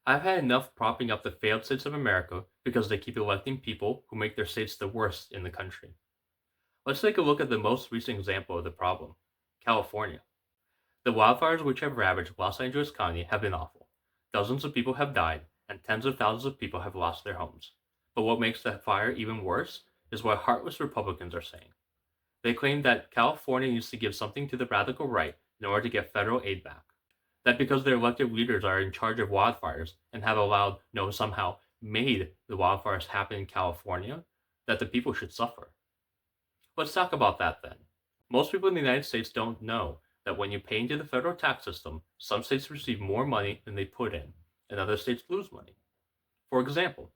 I've had enough propping up the failed states of America because they keep electing people who make their states the worst in the country. Let's take a look at the most recent example of the problem: California. The wildfires which have ravaged Los Angeles County have been awful. Dozens of people have died, and tens of thousands of people have lost their homes. But what makes the fire even worse is what heartless Republicans are saying. They claim that California needs to give something to the radical right in order to get federal aid back. That because their elected leaders are in charge of wildfires and have allowed, no, somehow made the wildfires happen in California, that the people should suffer. Let's talk about that then. Most people in the United States don't know that when you pay into the federal tax system, some states receive more money than they put in, and other states lose money. For example,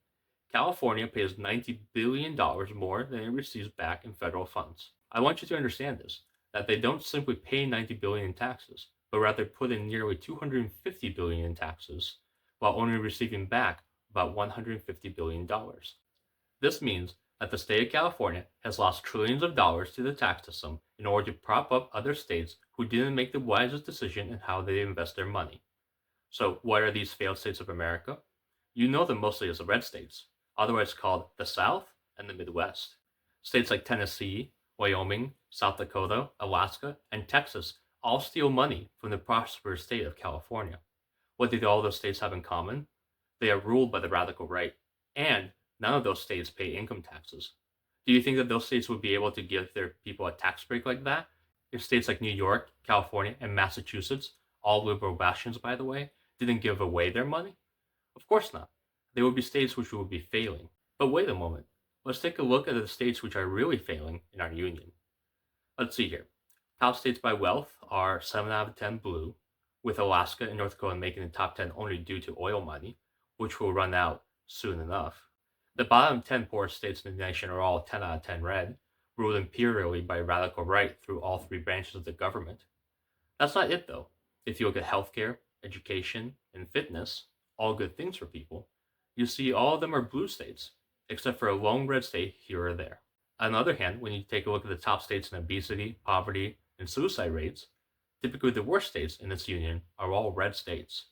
California pays $90 billion more than it receives back in federal funds. I want you to understand this, that they don't simply pay $90 billion in taxes, but rather put in nearly $250 billion in taxes, while only receiving back about $150 billion. This means that the state of California has lost trillions of dollars to the tax system in order to prop up other states who didn't make the wisest decision in how they invest their money. So, what are these failed states of America? You know them mostly as the red states, otherwise called the South and the Midwest. States like Tennessee, Wyoming, South Dakota, Alaska, and Texas all steal money from the prosperous state of California. What do all those states have in common? They are ruled by the radical right, and none of those states pay income taxes. Do you think that those states would be able to give their people a tax break like that? If states like New York, California, and Massachusetts, all liberal bastions by the way, didn't give away their money? Of course not. They would be states which would be failing. But wait a moment. Let's take a look at the states which are really failing in our union. Let's see here. Top states by wealth are 7 out of 10 blue, with Alaska and North Dakota making the top 10 only due to oil money, which will run out soon enough. The bottom 10 poorest states in the nation are all 10 out of 10 red, ruled imperially by radical right through all three branches of the government. That's not it though. If you look at healthcare, education, and fitness, all good things for people, you see all of them are blue states, except for a lone red state here or there. On the other hand, when you take a look at the top states in obesity, poverty, and suicide rates, typically the worst states in this union are all red states.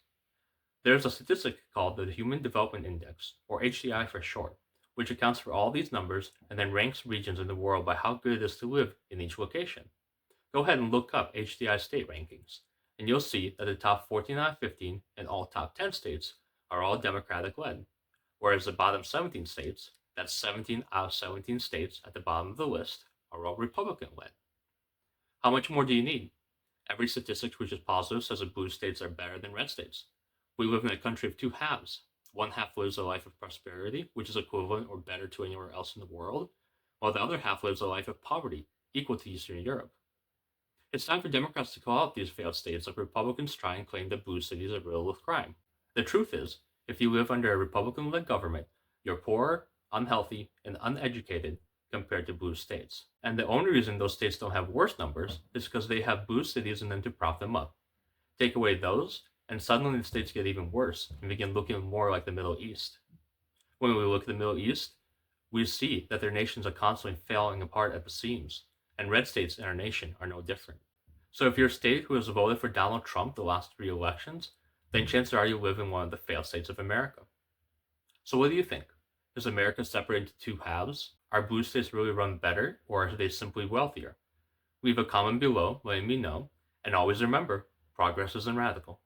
There's a statistic called the Human Development Index, or HDI for short, which accounts for all these numbers and then ranks regions in the world by how good it is to live in each location. Go ahead and look up HDI state rankings, and you'll see that the top 14 out of 15 and all top 10 states are all Democratic led, whereas the bottom 17 states, that's 17 out of 17 states at the bottom of the list, are all Republican led. How much more do you need? Every statistic which is positive says that blue states are better than red states. We live in a country of two halves. One half lives a life of prosperity, which is equivalent or better to anywhere else in the world, while the other half lives a life of poverty, equal to Eastern Europe. It's time for Democrats to call out these failed states like Republicans try and claim that blue cities are riddled with crime. The truth is, if you live under a Republican led government, you're poor, unhealthy, and uneducated compared to blue states. And the only reason those states don't have worse numbers is because they have blue cities in them to prop them up. Take away those, and suddenly the states get even worse and begin looking more like the Middle East. When we look at the Middle East, we see that their nations are constantly falling apart at the seams, and red states in our nation are no different. So if you're a state who has voted for Donald Trump the last three elections, then chances are you live in one of the failed states of America. So what do you think? Is America separated into two halves? Are blue states really run better, or are they simply wealthier? Leave a comment below letting me know, and always remember, progress isn't radical.